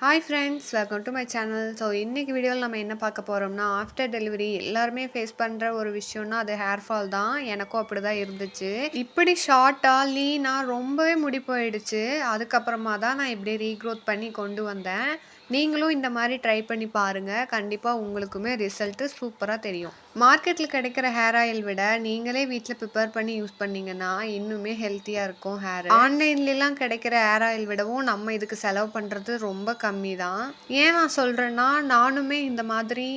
Hi friends, welcome to my channel. So இன்றைக்கி வீடியோவில் நம்ம என்ன பார்க்க போகிறோம்னா, ஆஃப்டர் டெலிவரி எல்லாருமே ஃபேஸ் பண்ணுற ஒரு விஷயம்னா அது ஹேர் ஃபால் தான். எனக்கும் அப்படி தான் இருந்துச்சு. இப்படி ஷார்ட்டாக லீனாக ரொம்பவே முடி போயிடுச்சு. அதுக்கப்புறமா தான் நான் இப்படி ரீக்ரோத் பண்ணி கொண்டு வந்தேன். நீங்களும் இந்த மாதிரி ட்ரை பண்ணி பாருங்கள். கண்டிப்பாக உங்களுக்குமே ரிசல்ட்டு சூப்பராக தெரியும். மார்க்கெட்டில் கிடைக்கிற ஹேர் ஆயில் விட நீங்களே வீட்டில் ப்ரிப்பேர் பண்ணி யூஸ் பண்ணிங்கன்னா இன்னுமே ஹெல்த்தியாக இருக்கும் ஹேர். ஆன்லைன்லாம் கிடைக்கிற ஹேர் ஆயில் விடவும் நம்ம இதுக்கு செலவு பண்ணுறது ரொம்ப கம்மி தான். ஏன் நான் சொல்கிறேன்னா, நானுமே இந்த மாதிரி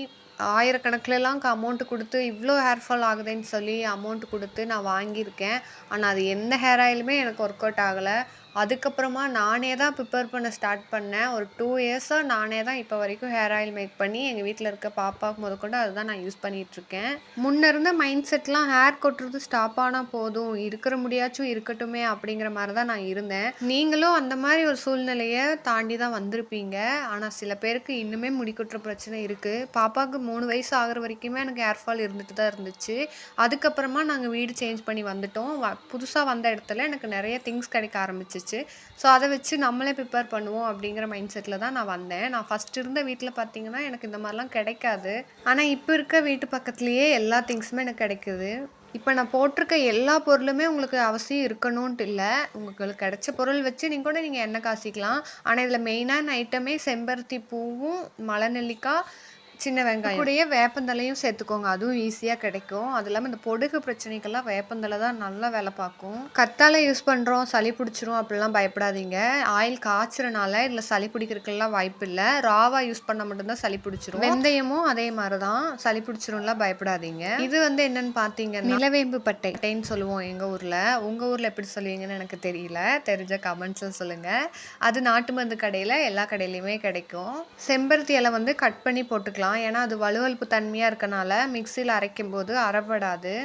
ஆயிரக்கணக்கிலலாம் அமௌண்ட் கொடுத்து இவ்வளோ ஹேர் ஃபால் ஆகுதுன்னு சொல்லி அமௌண்ட் கொடுத்து நான் வாங்கியிருக்கேன். ஆனால் அது எந்த ஹேர் ஆயிலுமே எனக்கு ஒர்க் அவுட் ஆகலை. அதுக்கப்புறமா நானே தான் ப்ரிப்பேர் பண்ண ஸ்டார்ட் பண்ணேன். ஒரு 2 இயர்ஸாக நானே தான் இப்போ வரைக்கும் ஹேர் ஆயில் மேக் பண்ணி எங்கள் வீட்டில் இருக்க பாப்பாவுக்கு முதற்கொண்டு அதுதான் நான் யூஸ் பண்ணிகிட்ருக்கேன். முன்ன இருந்த மைண்ட் செட்லாம் ஹேர் கொட்டுறது ஸ்டாப் ஆனால் போதும், இருக்கிற முடியாச்சும் இருக்கட்டுமே அப்படிங்கிற மாதிரி தான் நான் இருந்தேன். நீங்களும் அந்த மாதிரி ஒரு சூழ்நிலையை தாண்டி தான் வந்திருப்பீங்க. ஆனால் சில பேருக்கு இன்னுமே முடி கொட்டுற பிரச்சனை இருக்குது. பாப்பாவுக்கு 3 வயசு ஆகிற வரைக்குமே எனக்கு ஹேர் ஃபால் இருந்துட்டு தான் இருந்துச்சு. அதுக்கப்புறமா நாங்கள் வீடு சேஞ்ச் பண்ணி வந்துட்டோம். புதுசாக வந்த இடத்துல எனக்கு நிறைய திங்ஸ் கிடைக்க ஆரம்பிச்சிச்சு. ஸோ அதை வச்சு நம்மளே ப்ரிப்பேர் பண்ணுவோம் அப்படிங்கிற மைண்ட் செட்டில் தான் நான் வந்தேன். நான் ஃபஸ்ட் இருந்த வீட்டில் பார்த்தீங்கன்னா எனக்கு இந்த மாதிரிலாம் கிடைக்காது. ஆனால் இப்போ இருக்க வீட்டு பக்கத்துலேயே எல்லா திங்ஸுமே எனக்கு கிடைக்குது. இப்போ நான் போட்டிருக்க எல்லா பொருளுமே உங்களுக்கு அவசியம் இருக்கணும்ன்ட்டு இல்லை. உங்களுக்கு கிடைச்ச பொருள் வச்சு நீங்கள் எண்ணெய் காசிக்கலாம். ஆனால் இதில் மெயினான ஐட்டமே செம்பருத்தி பூவும் மலை நெல்லிக்காய் சின்ன வெங்காயம் கூடயே வேப்பந்தலையும் சேர்த்துக்கோங்க. அதுவும் ஈஸியாக கிடைக்கும். அது இல்லாமல் இந்த பொடுகு பிரச்சனைக்கெல்லாம் வேப்பந்தலை தான் நல்லா வேலை பார்க்கும். கத்தாழை யூஸ் பண்ணுறோம், சளி பிடிச்சிரும் அப்படிலாம் பயப்படாதீங்க. ஆயில் காய்ச்சறனால இதில் சளி பிடிக்கிறதுக்கெல்லாம் வாய்ப்பு இல்லை. ராவா யூஸ் பண்ணால் மட்டும்தான் சளி பிடிச்சிரும். வெந்தயமும் அதே மாதிரி தான், சளி பிடிச்சிரும்லாம் பயப்படாதீங்க. இது என்னன்னு பார்த்தீங்கன்னா நிலவேம்பு பட்டைன்னு சொல்லுவோம் எங்கள் ஊரில். உங்கள் ஊரில் எப்படி சொல்லுவீங்கன்னு எனக்கு தெரியல. தெரிஞ்ச கமெண்ட்ஸும் சொல்லுங்கள். அது நாட்டு மருந்து கடையில் எல்லா கடையிலையுமே கிடைக்கும். செம்பருத்தி இலை கட் பண்ணி போட்டுக்கலாம். ஏன்னா அது வலுவழுப்பு தன்மையாக இருக்கனால மிக்சியில் அரைக்கும் போது அரைப்படாது.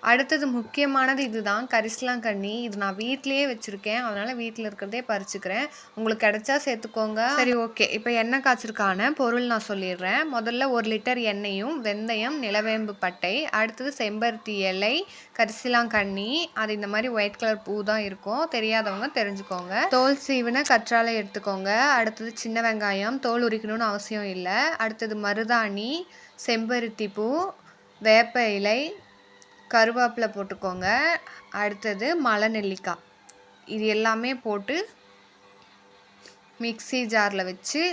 அடுத்தது முக்கியமானது இதுதான், கரிசலாங்கண்ணி. இது நான் வீட்டிலேயே வச்சுருக்கேன். அதனால் வீட்டில் இருக்கிறதே பறிச்சுக்கிறேன். உங்களுக்கு கிடைச்சா சேர்த்துக்கோங்க. சரி, ஓகே. இப்போ எண்ணெய் காய்ச்சிருக்கான பொருள் நான் சொல்லிடுறேன். முதல்ல 1 லிட்டர் எண்ணெயும் வெந்தயம், நிலவேம்பு பட்டை, அடுத்தது செம்பருத்தி இலை, கரிசலாங்கண்ணி. அது இந்த மாதிரி ஒயிட் கலர் பூ தான் இருக்கும். தெரியாதவங்க தெரிஞ்சுக்கோங்க. தோல் சீவின கற்றாழை எடுத்துக்கோங்க. அடுத்தது சின்ன வெங்காயம், தோல் உரிக்கணும்னு அவசியம் இல்லை. அடுத்தது மருதாணி, செம்பருத்தி பூ, வேப்ப இலை, கருவேப்பிலை போட்டுக்கோங்க. அடுத்தது மலை நெல்லிக்காய். இது எல்லாமே போட்டு மிக்ஸி ஜாரில் வச்சு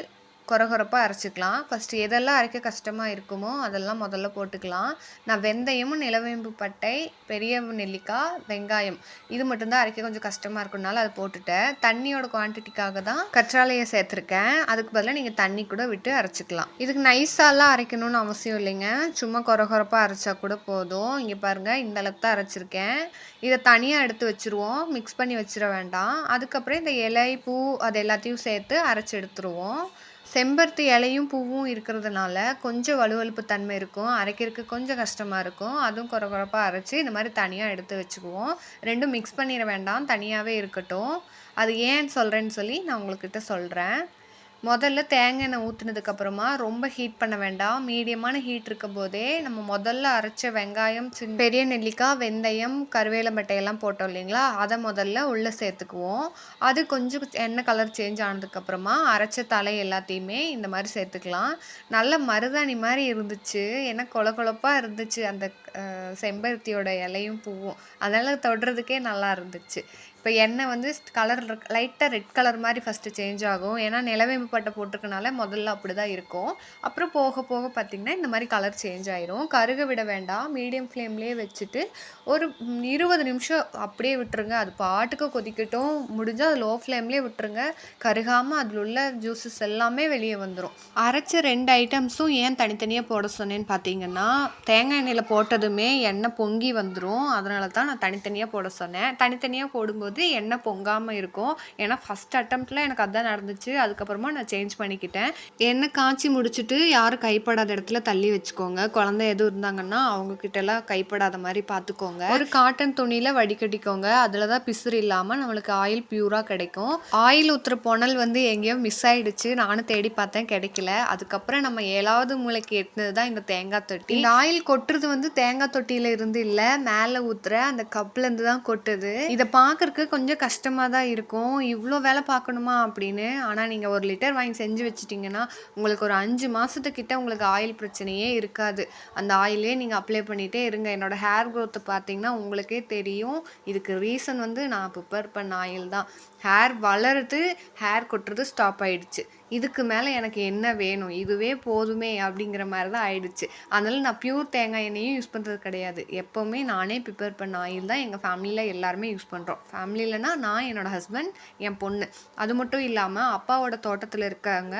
கொரகொரப்பாக அரைச்சிக்கலாம். ஃபஸ்ட்டு எதெல்லாம் அரைக்க கஷ்டமாக இருக்குமோ அதெல்லாம் முதல்ல போட்டுக்கலாம். நான் வெந்தயமும் நிலவேம்பு பட்டை, பெரிய நெல்லிக்காய், வெங்காயம் இது மட்டும்தான் அரைக்க கொஞ்சம் கஷ்டமாக இருக்குனால அதை போட்டுட்டேன். தண்ணியோட குவான்டிட்டிக்காக தான் கற்றாழையை சேர்த்துருக்கேன். அதுக்கு பதிலாக நீங்கள் தண்ணி கூட விட்டு அரைச்சிக்கலாம். இதுக்கு நைஸாலாம் அரைக்கணும்னு அவசியம் இல்லைங்க. சும்மா கொரகொரப்பாக அரைச்சா கூட போதும். இங்கே பாருங்கள், இந்த அளவுக்கு தான் அரைச்சிருக்கேன். இதை தனியாக எடுத்து வச்சுருவோம். மிக்ஸ் பண்ணி வச்சிட வேண்டாம். அதுக்கப்புறம் இந்த இலை, பூ அது எல்லாத்தையும் சேர்த்து அரைச்சி எடுத்துருவோம். செம்பருத்தி இலையும் பூவும் இருக்கிறதுனால கொஞ்சம் வலுவழுப்பு தன்மை இருக்கும். அரைக்கிறதுக்கு கொஞ்சம் கஷ்டமாக இருக்கும். அதுவும் கொரகொரப்பாக அரைச்சி இந்த மாதிரி தனியாக எடுத்து வச்சுக்குவோம். ரெண்டும் மிக்ஸ் பண்ணிட வேண்டாம், தனியாகவே இருக்கட்டும். அது ஏன் சொல்கிறேன்னு சொல்லி நான் உங்கள்கிட்ட சொல்கிறேன். முதல்ல தேங்காய் எண்ணெய் ஊற்றுனதுக்கப்புறமா ரொம்ப ஹீட் பண்ண வேண்டாம். மீடியமான ஹீட் இருக்கும் போதே நம்ம முதல்ல அரைச்ச வெங்காயம், பெரிய நெல்லிக்காய், வெந்தயம், கருவேலம்பட்டையெல்லாம் போட்டோம் இல்லைங்களா, அதை முதல்ல உள்ளே சேர்த்துக்குவோம். அது கொஞ்சம் எண்ணெய் கலர் சேஞ்ச் ஆனதுக்கப்புறமா அரைச்ச தலை எல்லாத்தையுமே இந்த மாதிரி சேர்த்துக்கலாம். நல்ல மருதாணி மாதிரி இருந்துச்சு. ஏன்னா கொழப்பாக இருந்துச்சு அந்த செம்பருத்தியோட இலையும் பூவும். அதனால் தொடுறதுக்கே நல்லா இருந்துச்சு. இப்போ எண்ணெய் கலர் லைட்டாக ரெட் கலர் மாதிரி ஃபஸ்ட்டு சேஞ்ச் ஆகும். ஏன்னா நிலவேம்பு பட்டை போட்டிருக்கனால முதல்ல அப்படி தான் இருக்கும். அப்புறம் போக போக பார்த்திங்கன்னா இந்த மாதிரி கலர் சேஞ்ச் ஆயிரும். கருக விட வேண்டாம். மீடியம் ஃப்ளேம்லேயே வச்சுட்டு ஒரு 20 நிமிஷம் அப்படியே விட்டுருங்க. அது பாட்டுக்கு கொதிக்கட்டும். முடிஞ்சால் அது லோ ஃப்ளேம்லேயே விட்டுருங்க. கருகாமல் அதில் உள்ள ஜூஸஸ் எல்லாமே வெளியே வந்துடும். அரைச்ச 2 ஐட்டம்ஸும் ஏன் தனித்தனியாக போட சொன்னேன்னு பார்த்தீங்கன்னா, தேங்காய் எண்ணெயில் போட்டதுமே எண்ணெய் பொங்கி வந்துடும். அதனால தான் நான் தனித்தனியாக போட சொன்னேன். தனித்தனியாக போடும்போது எண்ணெய் பொங்காமல் இருக்கும். ஏன்னா ஃபஸ்ட் அட்டம்ப்டில் எனக்கு அதுதான் நடந்துச்சு. அதுக்கப்புறமா நான் சேஞ்ச் பண்ணிக்கிட்டேன். எண்ணெய் காய்ச்சி முடிச்சுட்டு யாரும் கைப்படாத இடத்துல தள்ளி வச்சுக்கோங்க. குழந்தை எதுவும் இருந்தாங்கன்னா அவங்கக்கிட்டலாம் கைப்படாத மாதிரி பார்த்துக்கோங்க. ஒரு காட்டன் துணியில் வடிகட்டிக்கோங்க. அதில் தான் பிசுறு இல்லாமல் நம்மளுக்கு ஆயில் பியூராக கிடைக்கும். ஆயில் ஊற்றுற புனல் எங்கேயோ மிஸ் ஆகிடுச்சு. நானும் தேடி பார்த்தேன், கிடைக்கல. அதுக்கப்புறம் நம்ம 7வது மூளைக்கு எட்டினது தான் இந்த தேங்காய் தொட்டி. இந்த ஆயில் கொட்டுறது தேங்காய் தொட்டியில இருந்து இல்ல, மேல ஊத்துற அந்த கப்லேருந்து தான் கொட்டுது. இத பார்க்கறக்கு கொஞ்சம் கஷ்டமா தான் இருக்கும். இவ்ளோ வேலை பார்க்கணுமா அப்படின்னு. ஆனா நீங்க 1 லிட்டர் வாங்கி செஞ்சு வச்சுட்டீங்கன்னா, உங்களுக்கு ஒரு 5 மாசத்துக்கிட்ட உங்களுக்கு ஆயில் பிரச்சனையே இருக்காது. அந்த ஆயிலே நீங்க அப்ளை பண்ணிட்டே இருங்க. என்னோட ஹேர் குரோத் பார்த்தீங்கன்னா, உங்களுக்கே தெரியும். இதுக்கு ரீசன் வந்து நான் ப்ரிப்பேர் பண்ண ஆயில் தான். ஹேர் வளருது, ஹேர் கொட்டுறது ஸ்டாப் ஆயிடுச்சு. இதுக்கு மேல எனக்கு என்ன வேணும்? இதுவே போதுமே அப்படிங்கிற மாரி தான் ஆயிடுச்சு. அதனால நான் பியூர் தேங்காய் எண்ணெயும் யூஸ் பண்றது கிடையாது. எப்பவுமே நானே ப்ரிப்பேர் பண்ண ஆயில் தான் எங்க ஃபேமிலில எல்லாருமே யூஸ் பண்றோம். ஃபேமிலிலனா நான், என்னோட ஹஸ்பண்ட், என் பொண்ணு. அது மட்டும் இல்லாம அப்பாவோட தோட்டத்துல இருக்காங்க.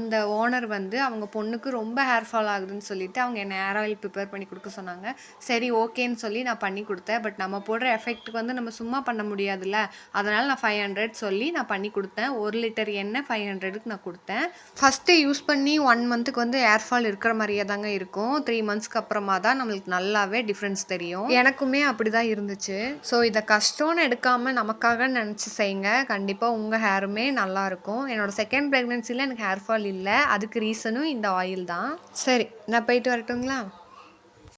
அந்த ஓனர் வந்து அவங்க பொண்ணுக்கு ரொம்ப ஹேர் ஃபால் ஆகுதுன்னு சொல்லிட்டு அவங்க என்ன ஹேர் ஆயில் ப்ரிப்பேர் பண்ணி குடுக்க சொன்னாங்க. சரி ஓகேன்னு சொல்லி நான் பண்ணி குடுத்தேன். பட் நம்ம போடுற எஃபெக்ட்க்கு வந்து நம்ம சும்மா பண்ண முடியாதுல்ல. அதனால நான் 500 சொல்லி நான் பண்ணி குடுத்தேன். 1 லிட்டர் எண்ணெய் 500க்கு நான் குடுத்தேன். ஃபர்ஸ்ட்டு யூஸ் பண்ணி 1 மந்த்துக்கு வந்து ஹேர் ஃபால் இருக்கிற மாரியே தாங்க இருக்கும். 3 மந்த்ஸ்க்கு அப்புறமா தான் நம்மளுக்கு நல்லாவே டிஃப்ரென்ஸ் தெரியும். எனக்குமே அப்படிதான் இருந்துச்சு. ஸோ இத கஷ்டம்னு எடுக்காம நமக்காக நெனச்சு செய்யுங்க. கண்டிப்பா உங்க ஹேருமே நல்லாருக்கும். என்னோட 2ண்ட் பிரெக்னன்சில எனக்கு ஹேர் ஃபால் இல்ல. அதுக்கு ரீசனும் இந்த ஆயில் தான். சரி, நான் போயிட்டு வரட்டுங்களா?